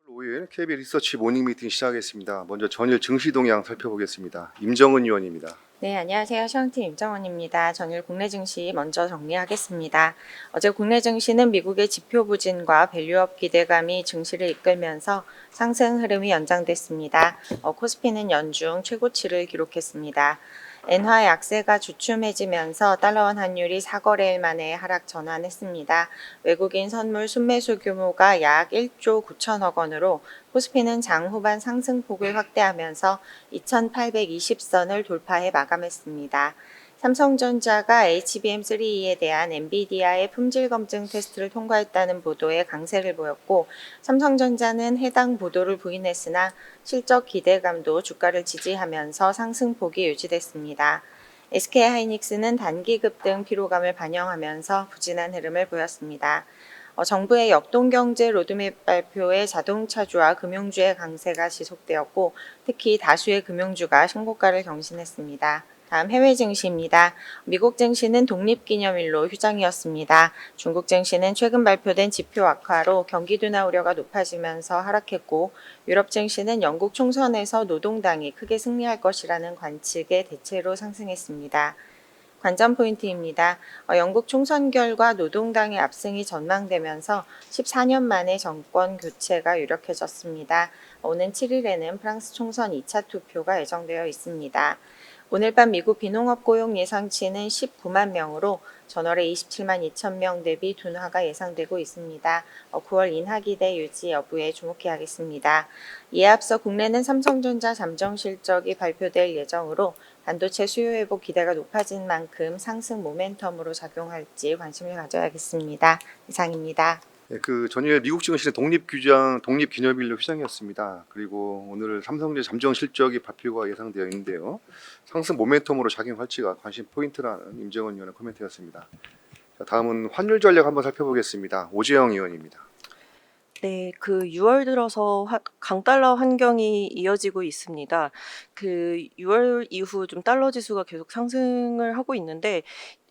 5일 KB 리서치 모닝 미팅 시작하겠습니다. 먼저 전일 증시 동향 살펴보겠습니다. 임정은 의원입니다. 네, 안녕하세요. 시황팀 임정원입니다. 전일 국내 증시 먼저 정리하겠습니다. 어제 국내 증시는 미국의 지표 부진과 밸류업 기대감이 증시를 이끌면서 상승 흐름이 연장됐습니다. 코스피는 연중 최고치를 기록했습니다. 엔화 약세가 주춤해지면서 달러원 환율이 4거래일 만에 하락 전환했습니다. 외국인 선물 순매수 규모가 약 1조 9천억 원으로 코스피는 장 후반 상승폭을 확대하면서 2,820선을 돌파해 마감했습니다. 삼성전자가 HBM3E에 대한 엔비디아의 품질 검증 테스트를 통과했다는 보도에 강세를 보였고, 삼성전자는 해당 보도를 부인했으나 실적 기대감도 주가를 지지하면서 상승폭이 유지됐습니다. SK하이닉스는 단기 급등 피로감을 반영하면서 부진한 흐름을 보였습니다. 정부의 역동경제 로드맵 발표에 자동차주와 금융주의 강세가 지속되었고, 특히 다수의 금융주가 신고가를 경신했습니다. 다음 해외 증시입니다. 미국 증시는 독립기념일로 휴장이었습니다. 중국 증시는 최근 발표된 지표 악화로 경기 둔화 우려가 높아지면서 하락했고, 유럽 증시는 영국 총선에서 노동당이 크게 승리할 것이라는 관측에 대체로 상승했습니다. 관전 포인트입니다. 영국 총선 결과 노동당의 압승이 전망되면서 14년 만에 정권 교체가 유력해졌습니다. 오는 7일에는 프랑스 총선 2차 투표가 예정되어 있습니다. 오늘 밤 미국 비농업 고용 예상치는 19만 명으로 전월에 27만 2천 명 대비 둔화가 예상되고 있습니다. 9월 인하 기대 유지 여부에 주목해야겠습니다. 이에 앞서 국내는 삼성전자 잠정 실적이 발표될 예정으로 반도체 수요 회복 기대가 높아진 만큼 상승 모멘텀으로 작용할지 관심을 가져야겠습니다. 이상입니다. 네, 전일 미국 증시는 독립기념일로 휴장이었습니다. 그리고 오늘 삼성전자 잠정 실적이 발표가 예상되어 있는데요. 상승 모멘텀으로 작용할지가 관심 포인트라는 임정은 의원의 코멘트였습니다. 자, 다음은 환율 전략 한번 살펴보겠습니다. 오재영 의원입니다. 네, 6월 들어서 강달러 환경이 이어지고 있습니다. 6월 이후 좀 달러 지수가 계속 상승을 하고 있는데,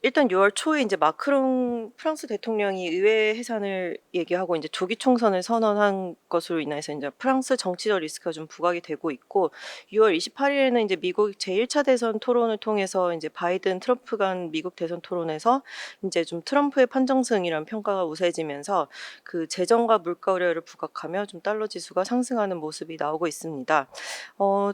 일단 6월 초에 이제 마크롱 프랑스 대통령이 의회 해산을 얘기하고 이제 조기 총선을 선언한 것으로 인해서 이제 프랑스 정치적 리스크가 좀 부각이 되고 있고, 6월 28일에는 이제 미국 제1차 대선 토론을 통해서 이제 바이든 트럼프 간 미국 대선 토론에서 이제 좀 트럼프의 판정승이라는 평가가 우세해지면서 재정과 물가 우려를 부각하며 좀 달러 지수가 상승하는 모습이 나오고 있습니다.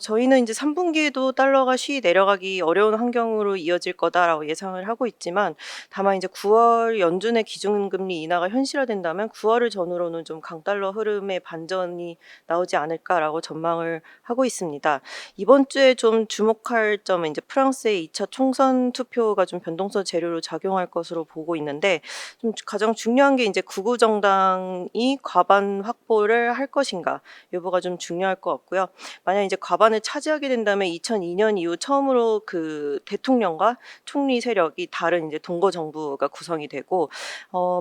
저희는 이제 3분기에도 달러가 쉬이 내려가기 어려운 환경으로 이어질 거다라고 예상을 하고 있지만, 다만 이제 9월 연준의 기준금리 인하가 현실화된다면 9월을 전후로는 좀 강달러 흐름의 반전이 나오지 않을까라고 전망을 하고 있습니다. 이번 주에 좀 주목할 점은 이제 프랑스의 2차 총선 투표가 좀 변동성 재료로 작용할 것으로 보고 있는데, 좀 가장 중요한 게 이제 극우 정당이 과반 확보를 할 것인가 여부가 좀 중요할 것 같고요. 만약 이제 과반을 차지하게 된다면 2002년 이후 처음으로 대통령과 총리 세력이 다른 이제 동거 정부가 구성이 되고,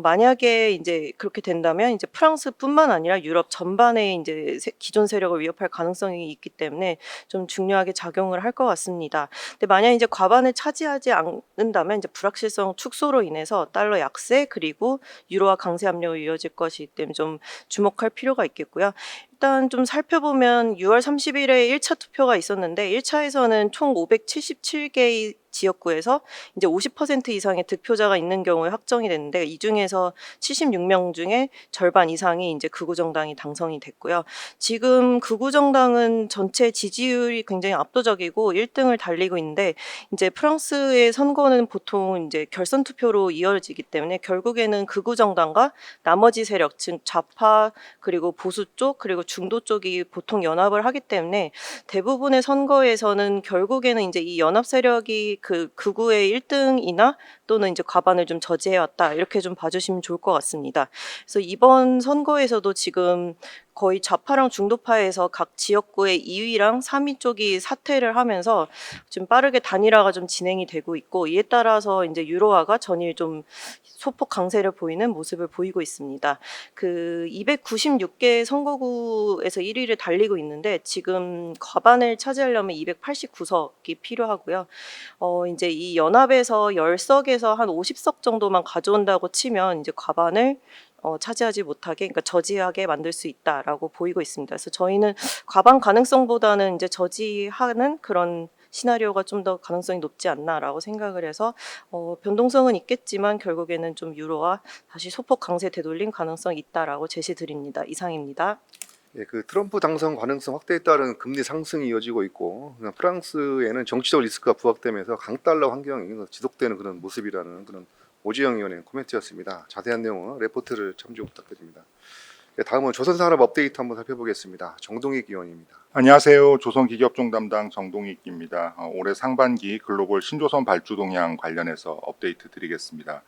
만약에 이제 그렇게 된다면 이제 프랑스뿐만 아니라 유럽 전반에 이제 기존 세력을 위협할 가능성이 있기 때문에 좀 중요하게 작용을 할 것 같습니다. 근데 만약 이제 과반을 차지하지 않는다면 이제 불확실성 축소로 인해서 달러 약세 그리고 유로화 강세 압력이 이어질 것이기 때문에 좀 주목할 필요가 있겠고요. 일단 좀 살펴보면 6월 30일에 1차 투표가 있었는데, 1차에서는 총 577개의 지역구에서 이제 50% 이상의 득표자가 있는 경우에 확정이 됐는데, 이 중에서 76명 중에 절반 이상이 이제 극우 정당이 당선이 됐고요. 지금 극우 정당은 전체 지지율이 굉장히 압도적이고 1등을 달리고 있는데, 이제 프랑스의 선거는 보통 이제 결선 투표로 이어지기 때문에 결국에는 극우 정당과 나머지 세력, 즉 좌파 그리고 보수 쪽 그리고 중도 쪽이 보통 연합을 하기 때문에 대부분의 선거에서는 결국에는 이제 이 연합 세력이 극우의 1등이나 또는 이제 과반을 좀 저지해왔다, 이렇게 좀 봐주시면 좋을 것 같습니다. 그래서 이번 선거에서도 지금 거의 좌파랑 중도파에서 각 지역구의 2위랑 3위 쪽이 사퇴를 하면서 좀 빠르게 단일화가 좀 진행이 되고 있고, 이에 따라서 이제 유로화가 전일 좀 소폭 강세를 보이는 모습을 보이고 있습니다. 296개 선거구에서 1위를 달리고 있는데, 지금 과반을 차지하려면 289석이 필요하고요. 이제 이 연합에서 10석에서 한 50석 정도만 가져온다고 치면 이제 과반을 차지하지 못하게, 그러니까 저지하게 만들 수 있다라고 보이고 있습니다. 그래서 저희는 과방 가능성보다는 이제 저지하는 그런 시나리오가 좀 더 가능성이 높지 않나라고 생각을 해서 변동성은 있겠지만 결국에는 좀 유로화 다시 소폭 강세 되돌림 가능성이 있다라고 제시 드립니다. 이상입니다. 예, 그 트럼프 당선 가능성 확대에 따른 금리 상승이 이어지고 있고 프랑스에는 정치적 리스크가 부각되면서 강달러 환경이 지속되는 그런 모습이라는 그런 오지영 의원의 코멘트였습니다. 자세한 내용은 레포트를 참조 부탁드립니다. 예, 다음은 조선산업 업데이트 한번 살펴보겠습니다. 정동익 의원입니다. 안녕하세요. 조선기업종 담당 정동익입니다. 올해 상반기 글로벌 신조선 발주 동향 관련해서 업데이트 드리겠습니다.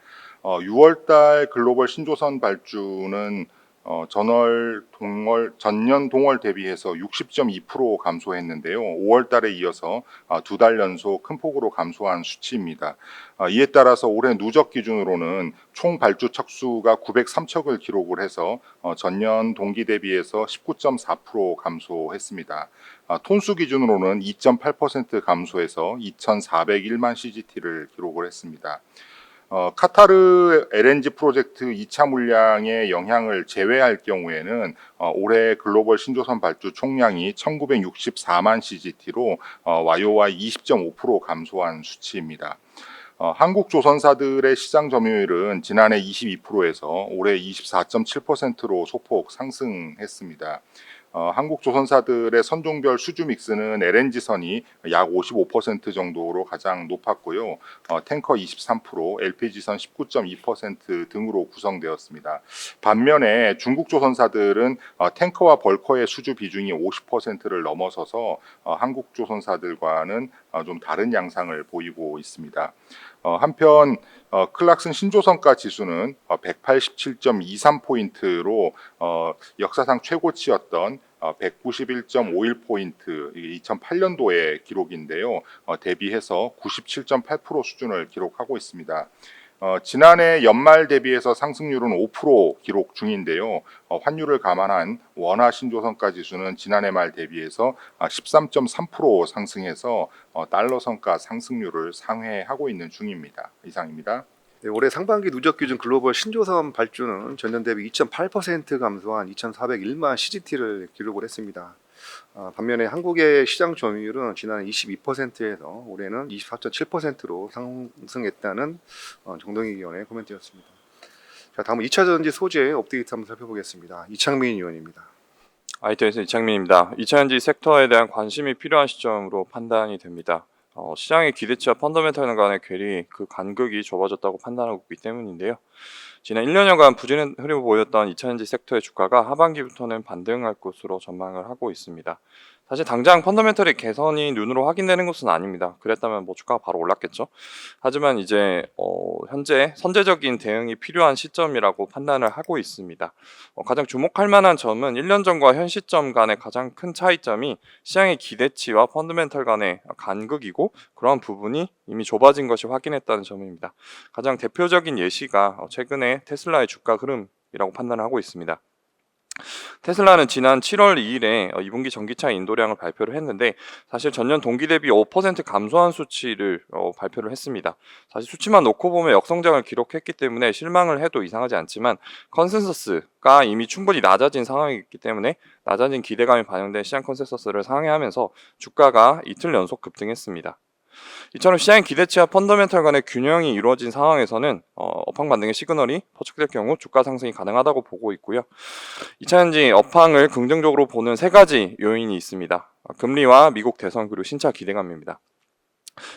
6월달 글로벌 신조선 발주는 전년 동월 대비해서 60.2% 감소했는데요. 5월달에 이어서 2달 연속 큰 폭으로 감소한 수치입니다. 이에 따라서 올해 누적 기준으로는 총 발주 척수가 903척을 기록을 해서 전년 동기 대비해서 19.4% 감소했습니다. 톤수 기준으로는 2.8% 감소해서 2,401만 CGT를 기록을 했습니다. 카타르 LNG 프로젝트 2차 물량의 영향을 제외할 경우에는 올해 글로벌 신조선 발주 총량이 1964만 CGT로 YOY 20.5% 감소한 수치입니다. 한국 조선사들의 시장 점유율은 지난해 22%에서 올해 24.7%로 소폭 상승했습니다. 한국 조선사들의 선종별 수주 믹스는 LNG선이 약 55% 정도로 가장 높았고요. 탱커 23%, LPG선 19.2% 등으로 구성되었습니다. 반면에 중국 조선사들은 탱커와 벌커의 수주 비중이 50%를 넘어서서 한국 조선사들과는 좀 다른 양상을 보이고 있습니다. 한편 클락슨 신조선가 지수는 187.23포인트로 역사상 최고치였던 191.51포인트, 2008년도의 기록인데요. 대비해서 97.8% 수준을 기록하고 있습니다. 지난해 연말 대비해서 상승률은 5% 기록 중인데요. 환율을 감안한 원화 신조선가 지수는 지난해 말 대비해서 13.3% 상승해서 달러 선가 상승률을 상회하고 있는 중입니다. 이상입니다. 네, 올해 상반기 누적 기준 글로벌 신조선 발주는 전년 대비 2.8% 감소한 2,401만 CGT를 기록을 했습니다. 반면에 한국의 시장 점유율은 지난해 22%에서 올해는 24.7%로 상승했다는 정동익 의원의 코멘트였습니다. 자, 다음은 2차 전지 소재 업데이트 한번 살펴보겠습니다. 이창민 의원입니다. IT에서 이창민입니다. 2차 전지 섹터에 대한 관심이 필요한 시점으로 판단이 됩니다. 시장의 기대치와 펀더멘탈 간의 괴리, 그 간극이 좁아졌다고 판단하고 있기 때문인데요. 지난 1년여간 부진한 흐름을 보였던 2차 전지 섹터의 주가가 하반기부터는 반등할 것으로 전망을 하고 있습니다. 사실 당장 펀더멘털의 개선이 눈으로 확인되는 것은 아닙니다. 그랬다면 주가가 바로 올랐겠죠. 하지만 이제 현재 선제적인 대응이 필요한 시점이라고 판단을 하고 있습니다. 가장 주목할 만한 점은 1년 전과 현 시점 간의 가장 큰 차이점이 시장의 기대치와 펀더멘털 간의 간극이고, 그러한 부분이 이미 좁아진 것이 확인했다는 점입니다. 가장 대표적인 예시가 최근에 테슬라의 주가 흐름이라고 판단을 하고 있습니다. 테슬라는 지난 7월 2일에 2분기 전기차 인도량을 발표를 했는데, 사실 전년 동기 대비 5% 감소한 수치를 발표를 했습니다. 사실 수치만 놓고 보면 역성장을 기록했기 때문에 실망을 해도 이상하지 않지만, 컨센서스가 이미 충분히 낮아진 상황이기 때문에 낮아진 기대감이 반영된 시장 컨센서스를 상회하면서 주가가 이틀 연속 급등했습니다. 이처럼 시장의 기대치와 펀더멘털 간의 균형이 이루어진 상황에서는 업황 반등의 시그널이 포착될 경우 주가 상승이 가능하다고 보고 있고요. 2차전지 업황을 긍정적으로 보는 세 가지 요인이 있습니다. 금리와 미국 대선, 그리고 신차 기대감입니다.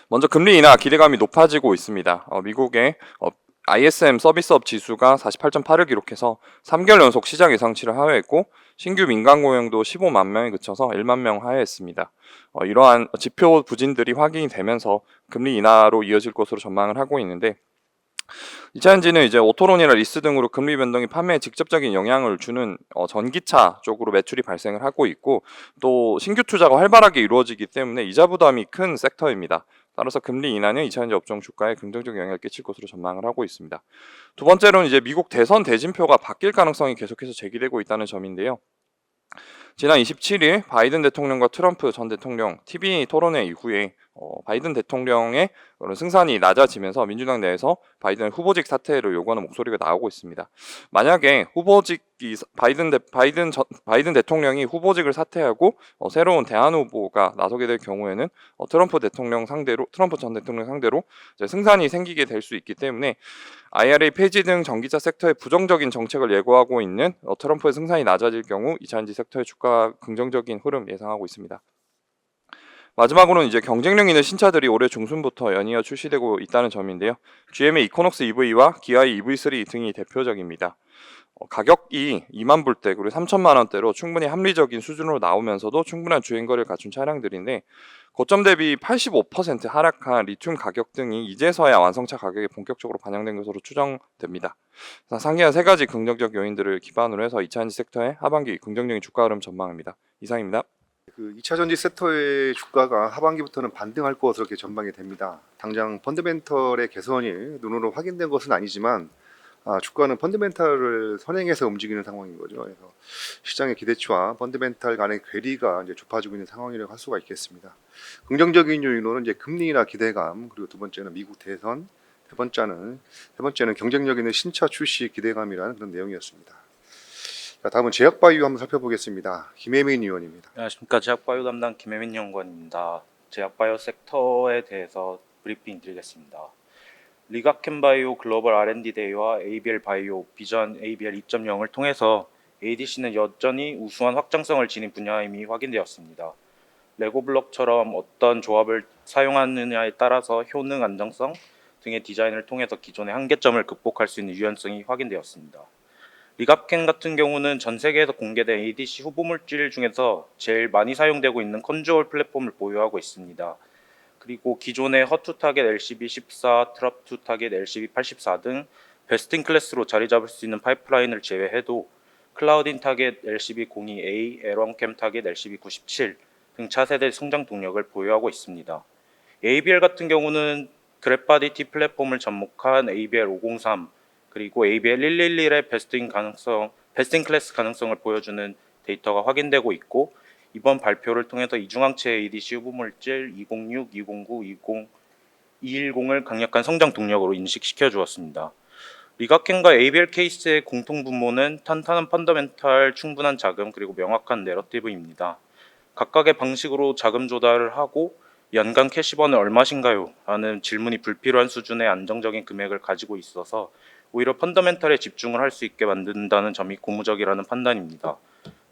먼저 금리 인하 기대감이 높아지고 있습니다. 미국의 ISM 서비스업 지수가 48.8을 기록해서 3개월 연속 시장 예상치를 하회했고, 신규 민간 고용도 15만 명에 그쳐서 1만 명 하회했습니다. 이러한 지표 부진들이 확인이 되면서 금리 인하로 이어질 것으로 전망을 하고 있는데, 2차전지는 이제 오토론이나 리스 등으로 금리 변동이 판매에 직접적인 영향을 주는 전기차 쪽으로 매출이 발생을 하고 있고, 또 신규 투자가 활발하게 이루어지기 때문에 이자 부담이 큰 섹터입니다. 따라서 금리 인하는 2차전지 업종 주가에 긍정적 영향을 끼칠 것으로 전망을 하고 있습니다. 두 번째로는 이제 미국 대선 대진표가 바뀔 가능성이 계속해서 제기되고 있다는 점인데요. 지난 27일 바이든 대통령과 트럼프 전 대통령 TV 토론회 이후에 바이든 대통령의 그런 승산이 낮아지면서 민주당 내에서 바이든 후보직 사퇴를 요구하는 목소리가 나오고 있습니다. 만약에 바이든 대통령이 후보직을 사퇴하고 새로운 대안 후보가 나서게 될 경우에는 트럼프 전 대통령 상대로 이제 승산이 생기게 될 수 있기 때문에 IRA 폐지 등 전기차 섹터에 부정적인 정책을 예고하고 있는 트럼프의 승산이 낮아질 경우 2차전지 섹터의 주가 긍정적인 흐름 예상하고 있습니다. 마지막으로는 이제 경쟁력 있는 신차들이 올해 중순부터 연이어 출시되고 있다는 점인데요. GM의 이코녹스 EV와 기아의 EV3 등이 대표적입니다. 가격이 2만 불대 그리고 3천만 원대로 충분히 합리적인 수준으로 나오면서도 충분한 주행거리를 갖춘 차량들인데 고점 대비 85% 하락한 리튬 가격 등이 이제서야 완성차 가격에 본격적으로 반영된 것으로 추정됩니다. 상기한 세 가지 긍정적 요인들을 기반으로 해서 2차전지 섹터의 하반기 긍정적인 주가 흐름 전망입니다. 이상입니다. 그 2차 전지 섹터의 주가가 하반기부터는 반등할 것으로 이렇게 전망이 됩니다. 당장 펀더멘털의 개선이 눈으로 확인된 것은 아니지만 주가는 펀더멘털을 선행해서 움직이는 상황인 거죠. 그래서 시장의 기대치와 펀더멘털 간의 괴리가 이제 좁아지고 있는 상황이라고 할 수가 있겠습니다. 긍정적인 요인으로는 이제 금리나 기대감, 그리고 두 번째는 미국 대선, 세 번째는 경쟁력 있는 신차 출시 기대감이라는 그런 내용이었습니다. 자, 다음은 제약바이오 한번 살펴보겠습니다. 김혜민 의원입니다. 안녕하십니까. 제약바이오 담당 김혜민 연구원입니다. 제약바이오 섹터에 대해서 브리핑 드리겠습니다. 리가켄바이오 글로벌 R&D 데이와 ABL 바이오 비전 ABL 2.0을 통해서 ADC는 여전히 우수한 확장성을 지닌 분야임이 확인되었습니다. 레고블록처럼 어떤 조합을 사용하느냐에 따라서 효능, 안정성 등의 디자인을 통해서 기존의 한계점을 극복할 수 있는 유연성이 확인되었습니다. 리가켄 같은 경우는 전 세계에서 공개된 ADC 후보 물질 중에서 제일 많이 사용되고 있는 컨트롤 플랫폼을 보유하고 있습니다. 그리고 기존의 허투 타겟 LCB14, 트럽투 타겟 LCB84 등 베스트 인 클래스로 자리 잡을 수 있는 파이프라인을 제외해도 클라우딘 타겟 LCB02A, 에런캠 타겟 LCB97 등 차세대 성장 동력을 보유하고 있습니다. ABL 같은 경우는 그래파디 T 플랫폼을 접목한 ABL 503 그리고 ABL 111의 베스트 인 클래스 가능성을 보여주는 데이터가 확인되고 있고 이번 발표를 통해서 이중항체 ADC 후보 물질 206, 209, 210을 강력한 성장 동력으로 인식시켜 주었습니다. 리가켄과 ABL 케이스의 공통 분모는 탄탄한 펀더멘탈, 충분한 자금 그리고 명확한 내러티브입니다. 각각의 방식으로 자금 조달을 하고 연간 캐시번은 얼마신가요? 라는 질문이 불필요한 수준의 안정적인 금액을 가지고 있어서 오히려 펀더멘탈에 집중을 할 수 있게 만든다는 점이 고무적이라는 판단입니다.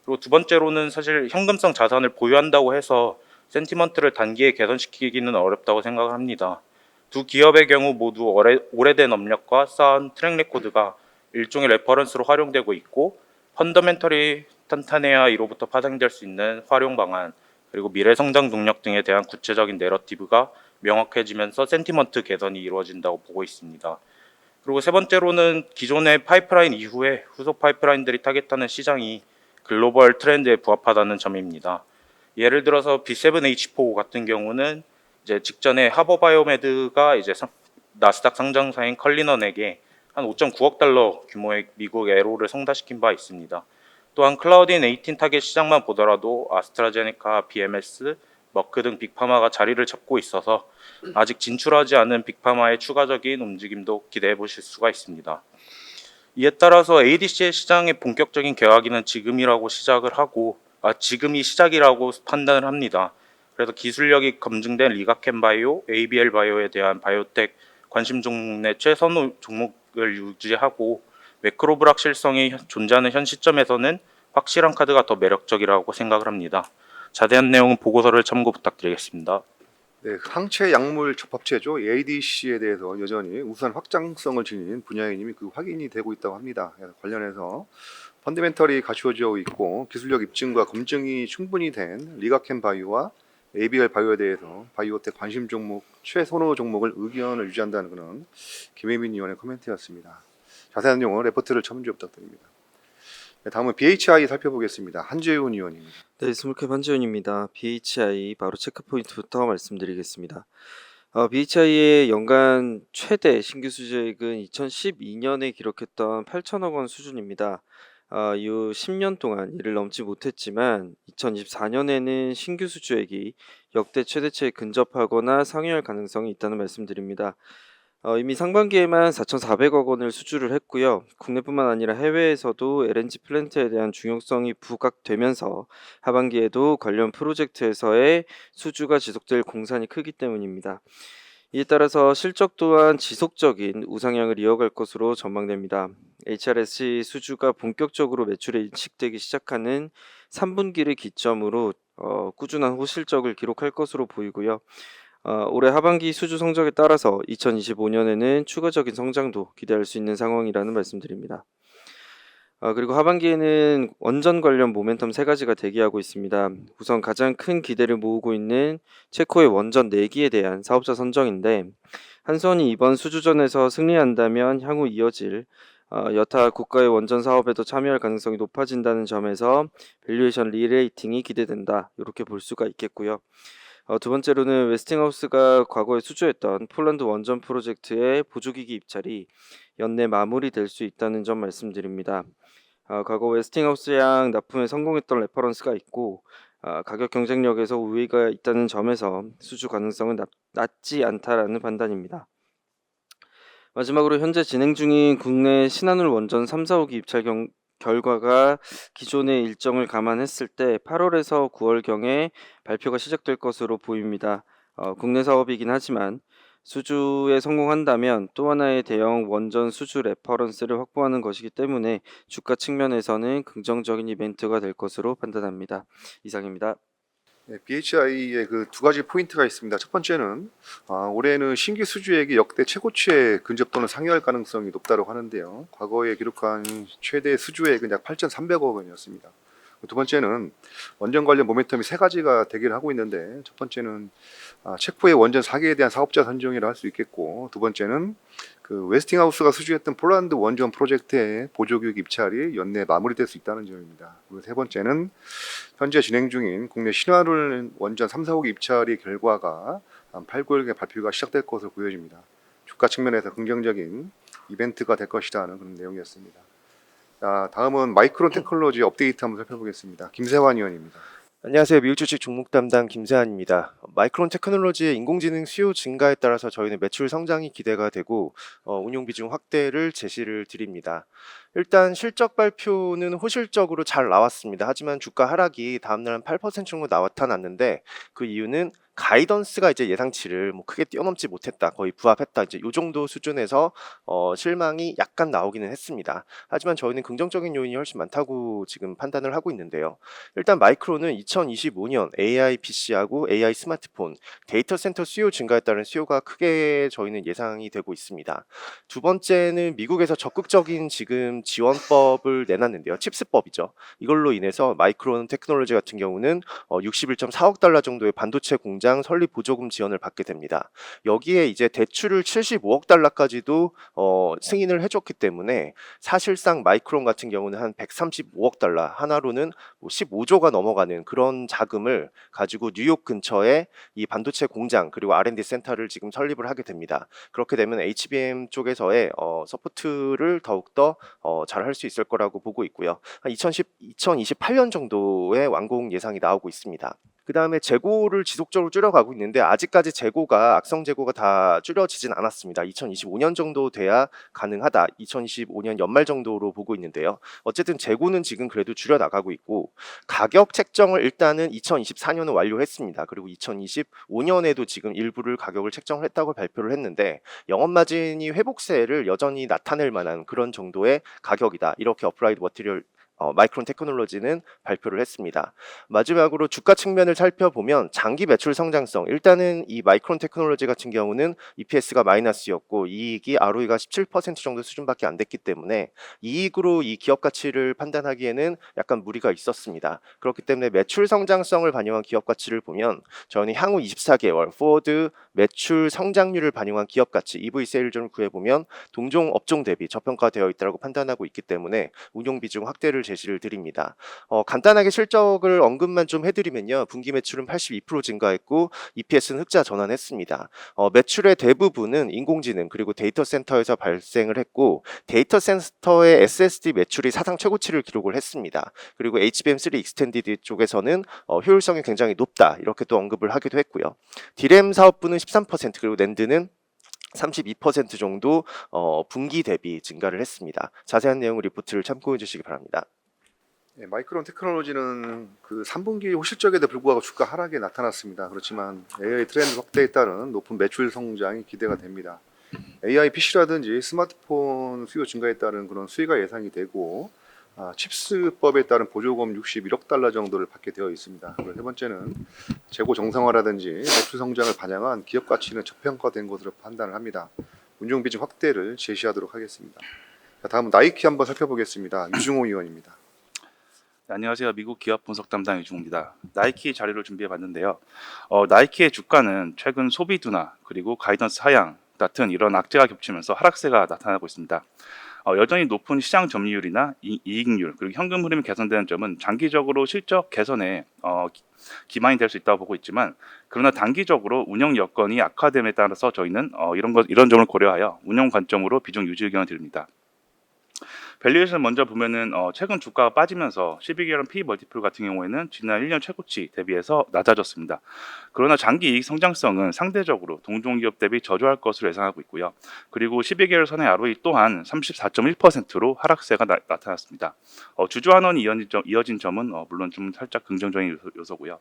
그리고 두 번째로는 사실 현금성 자산을 보유한다고 해서 센티먼트를 단기에 개선시키기는 어렵다고 생각을 합니다. 두 기업의 경우 모두 오래된 업력과 쌓은 트랙 레코드가 일종의 레퍼런스로 활용되고 있고 펀더멘털이 탄탄해야 이로부터 파생될 수 있는 활용 방안 그리고 미래 성장 동력 등에 대한 구체적인 내러티브가 명확해지면서 센티먼트 개선이 이루어진다고 보고 있습니다. 그리고 세 번째로는 기존의 파이프라인 이후에 후속 파이프라인들이 타겟하는 시장이 글로벌 트렌드에 부합하다는 점입니다. 예를 들어서 B7H4 같은 경우는 이제 직전에 하버바이오메드가 이제 나스닥 상장사인 컬리넌에게 한 5.9억 달러 규모의 미국 애로를 성사시킨 바 있습니다. 또한 클라우딘 18 타겟 시장만 보더라도 아스트라제네카, BMS, 머크 등 빅파마가 자리를 잡고 있어서 아직 진출하지 않은 빅파마의 추가적인 움직임도 기대해 보실 수가 있습니다. 이에 따라서 ADC의 시장의 본격적인 개화기는 지금이라고 지금이 시작이라고 판단을 합니다. 그래서 기술력이 검증된 리가켄 바이오, ABL 바이오에 대한 바이오텍 관심 종목 내 최선호 종목을 유지하고 매크로 불확실성이 존재하는 현 시점에서는 확실한 카드가 더 매력적이라고 생각을 합니다. 자세한 내용은 보고서를 참고 부탁드리겠습니다. 네, 항체 약물 접합체죠. ADC에 대해서 여전히 우수한 확장성을 지닌 분야인임이 그 확인이 되고 있다고 합니다. 그래서 관련해서 펀더멘털이 갖추어져 있고 기술력 입증과 검증이 충분히 된 리가켄 바이오와 ABL 바이오에 대해서 바이오텍 관심 종목, 최선호 종목을 의견을 유지한다는 그런 김혜민 의원의 코멘트였습니다. 자세한 내용은 레포트를 첨부 부탁드립니다. 네, 다음은 BHI 살펴보겠습니다. 한재훈 의원입니다. 네, 스몰캡 한지훈입니다. BHI 바로 체크 포인트부터 말씀드리겠습니다. BHI의 연간 최대 신규 수주액은 2012년에 기록했던 8천억 원 수준입니다. 이후 10년 동안 이를 넘지 못했지만 2024년에는 신규 수주액이 역대 최대치에 근접하거나 상회할 가능성이 있다는 말씀드립니다. 이미 상반기에만 4,400억 원을 수주를 했고요. 국내뿐만 아니라 해외에서도 LNG 플랜트에 대한 중요성이 부각되면서 하반기에도 관련 프로젝트에서의 수주가 지속될 공산이 크기 때문입니다. 이에 따라서 실적 또한 지속적인 우상향을 이어갈 것으로 전망됩니다. HRSC 수주가 본격적으로 매출에 인식되기 시작하는 3분기를 기점으로 꾸준한 호실적을 기록할 것으로 보이고요. 올해 하반기 수주 성적에 따라서 2025년에는 추가적인 성장도 기대할 수 있는 상황이라는 말씀드립니다. 그리고 하반기에는 원전 관련 모멘텀 세 가지가 대기하고 있습니다. 우선 가장 큰 기대를 모으고 있는 체코의 원전 4기에 대한 사업자 선정인데 한수원이 이번 수주전에서 승리한다면 향후 이어질 여타 국가의 원전 사업에도 참여할 가능성이 높아진다는 점에서 밸류에이션 리레이팅이 기대된다. 이렇게 볼 수가 있겠고요. 두 번째로는 웨스팅하우스가 과거에 수주했던 폴란드 원전 프로젝트의 보조기기 입찰이 연내 마무리될 수 있다는 점 말씀드립니다. 과거 웨스팅하우스양 납품에 성공했던 레퍼런스가 있고 가격 경쟁력에서 우위가 있다는 점에서 수주 가능성은 낮지 않다라는 판단입니다. 마지막으로 현재 진행 중인 국내 신한울 원전 3, 4호기 입찰 결과가 기존의 일정을 감안했을 때 8월에서 9월경에 발표가 시작될 것으로 보입니다. 국내 사업이긴 하지만 수주에 성공한다면 또 하나의 대형 원전 수주 레퍼런스를 확보하는 것이기 때문에 주가 측면에서는 긍정적인 이벤트가 될 것으로 판단합니다. 이상입니다. 네, BHI의 그 두 가지 포인트가 있습니다. 첫 번째는 올해는 신규 수주액이 역대 최고치에 근접 또는 상회할 가능성이 높다고 하는데요. 과거에 기록한 최대 수주액은 약 8,300억 원이었습니다. 두 번째는 원전 관련 모멘텀이 세 가지가 대기를 하고 있는데 첫 번째는 체코의 원전 4개에 대한 사업자 선정이라 할 수 있겠고 두 번째는 그 웨스팅하우스가 수주했던 폴란드 원전 프로젝트의 보조기획 입찰이 연내 마무리될 수 있다는 점입니다. 그리고 세 번째는 현재 진행 중인 국내 신한울 원전 3, 4호기 입찰의 결과가 한 8, 9월에 발표가 시작될 것으로 보여집니다. 주가 측면에서 긍정적인 이벤트가 될 것이라는 그런 내용이었습니다. 자, 다음은 마이크론 테크놀로지 업데이트 한번 살펴보겠습니다. 김세환 의원입니다. 안녕하세요. 미국 주식 종목 담당 김세환입니다. 마이크론 테크놀로지의 인공지능 수요 증가에 따라서 저희는 매출 성장이 기대가 되고 운용 비중 확대를 제시를 드립니다. 일단 실적 발표는 호실적으로 잘 나왔습니다. 하지만 주가 하락이 다음날 한 8% 정도 나타났는데 그 이유는 가이던스가 이제 예상치를 크게 뛰어넘지 못했다, 거의 부합했다, 이제 요 정도 수준에서 실망이 약간 나오기는 했습니다. 하지만 저희는 긍정적인 요인이 훨씬 많다고 지금 판단을 하고 있는데요. 일단 마이크론은 2025년 AI PC하고 AI 스마트폰, 데이터 센터 수요 증가에 따른 수요가 크게 저희는 예상이 되고 있습니다. 두 번째는 미국에서 적극적인 지금 지원법을 내놨는데요. 칩스법이죠. 이걸로 인해서 마이크론 테크놀로지 같은 경우는 61.4억 달러 정도의 반도체 공장 설립 보조금 지원을 받게 됩니다. 여기에 이제 대출을 75억 달러까지도 승인을 해줬기 때문에 사실상 마이크론 같은 경우는 한 135억 달러, 하나로는 15조가 넘어가는 그런 자금을 가지고 뉴욕 근처에 이 반도체 공장 그리고 R&D 센터를 지금 설립을 하게 됩니다. 그렇게 되면 HBM 쪽에서의 서포트를 더욱더 잘 할 수 있을 거라고 보고 있고요. 한 2028년 정도의 완공 예상이 나오고 있습니다. 그 다음에 재고를 지속적으로 줄여가고 있는데 아직까지 재고가 악성 재고가 다 줄여지진 않았습니다. 2025년 정도 돼야 가능하다. 2025년 연말 정도로 보고 있는데요. 어쨌든 재고는 지금 그래도 줄여나가고 있고 가격 책정을 일단은 2024년은 완료했습니다. 그리고 2025년에도 지금 일부를 가격을 책정을 했다고 발표를 했는데 영업마진이 회복세를 여전히 나타낼 만한 그런 정도의 가격이다. 이렇게 어플라이드 머티리얼 마이크론 테크놀로지는 발표를 했습니다. 마지막으로 주가 측면을 살펴보면 장기 매출 성장성, 일단은 이 마이크론 테크놀로지 같은 경우는 EPS가 마이너스였고 이익이 ROE가 17% 정도 수준밖에 안 됐기 때문에 이익으로 이 기업 가치를 판단하기에는 약간 무리가 있었습니다. 그렇기 때문에 매출 성장성을 반영한 기업 가치를 보면 저는 향후 24개월 포워드 매출 성장률을 반영한 기업 가치 EV 세일즈를 구해보면 동종 업종 대비 저평가되어 있다고 판단하고 있기 때문에 운용 비중 확대를 제시를 드립니다. 간단하게 실적을 언급만 좀 해드리면요. 분기 매출은 82% 증가했고 EPS는 흑자 전환했습니다. 매출의 대부분은 인공지능 그리고 데이터 센터에서 발생을 했고 데이터 센터의 SSD 매출이 사상 최고치를 기록을 했습니다. 그리고 HBM3 익스텐디드 쪽에서는 효율성이 굉장히 높다 이렇게 또 언급을 하기도 했고요. 디램 사업부는 13% 그리고 낸드는 32% 정도 분기 대비 증가를 했습니다. 자세한 내용 리포트를 참고해 주시기 바랍니다. 네, 마이크론 테크놀로지는 그 3분기 실적에도 불구하고 주가 하락에 나타났습니다. 그렇지만 AI 트렌드 확대에 따른 높은 매출 성장이 기대가 됩니다. AI PC라든지 스마트폰 수요 증가에 따른 그런 수혜가 예상이 되고 칩스법에 따른 보조금 61억 달러 정도를 받게 되어 있습니다. 그리고 세 번째는 재고 정상화라든지 매출 성장을 반영한 기업 가치는 저평가된 것으로 판단을 합니다. 운용 비중 확대를 제시하도록 하겠습니다. 자, 다음은 나이키 한번 살펴보겠습니다. 유중호 의원입니다. 네, 안녕하세요. 미국 기업 분석 담당 유중호입니다. 나이키 자료를 준비해 봤는데요. 나이키의 주가는 최근 소비 둔화 그리고 가이던스 하향 같은 이런 악재가 겹치면서 하락세가 나타나고 있습니다. 여전히 높은 시장 점유율이나 이익률 그리고 현금 흐름이 개선되는 점은 장기적으로 실적 개선에 기반이 될 수 있다고 보고 있지만 그러나 단기적으로 운영 여건이 악화됨에 따라서 저희는 이런 점을 고려하여 운영 관점으로 비중 유지 의견을 드립니다. 밸류에이션 먼저 보면은 최근 주가가 빠지면서 12개월 P 멀티플 같은 경우에는 지난 1년 최고치 대비해서 낮아졌습니다. 그러나 장기 이익 성장성은 상대적으로 동종 기업 대비 저조할 것으로 예상하고 있고요. 그리고 12개월 선의 ROE 또한 34.1%로 하락세가 나타났습니다. 주주 환원이 이어진 점은 물론 좀 살짝 긍정적인 요소고요.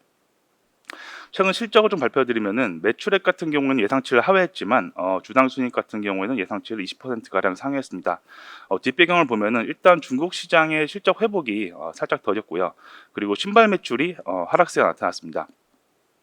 최근 실적을 좀 발표드리면은 매출액 같은 경우는 예상치를 하회했지만 주당 순이익 같은 경우에는 예상치를 20%가량 상회했습니다. 뒷배경을 보면은 일단 중국 시장의 실적 회복이 살짝 더뎠고요. 그리고 신발 매출이 하락세가 나타났습니다.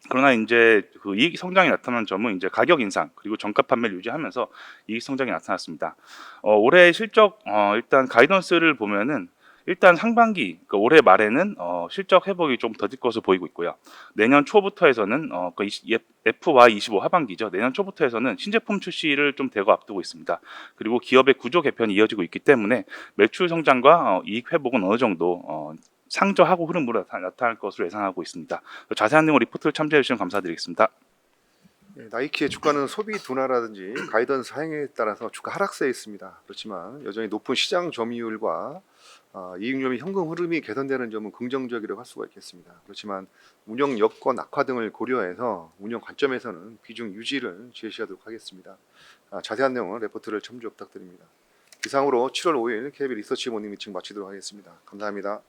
그러나 이제 그 이익 성장이 나타난 점은 이제 가격 인상 그리고 정가 판매를 유지하면서 이익 성장이 나타났습니다. 올해 실적 일단 가이던스를 보면은 일단 상반기 그러니까 올해 말에는 실적 회복이 좀 더딜 것으로 보이고 있고요. 내년 초부터 해서는 FY25 하반기죠. 내년 초부터 해서는 신제품 출시를 좀 대거 앞두고 있습니다. 그리고 기업의 구조 개편이 이어지고 있기 때문에 매출 성장과 이익 회복은 어느 정도 상저하고 흐름으로 나타날 것으로 예상하고 있습니다. 자세한 내용 리포트를 참조해 주시면 감사드리겠습니다. 네, 나이키의 주가는 소비 둔화라든지 가이던스 하향에 따라서 주가 하락세에 있습니다. 그렇지만 여전히 높은 시장 점유율과 이익률 및 현금 흐름이 개선되는 점은 긍정적이라고 할 수가 있겠습니다. 그렇지만 운영 여건 악화 등을 고려해서 운영 관점에서는 비중 유지를 제시하도록 하겠습니다. 자세한 내용은 레포트를 참조 부탁드립니다. 이상으로 7월 5일 KB 리서치 모닝 미팅 마치도록 하겠습니다. 감사합니다.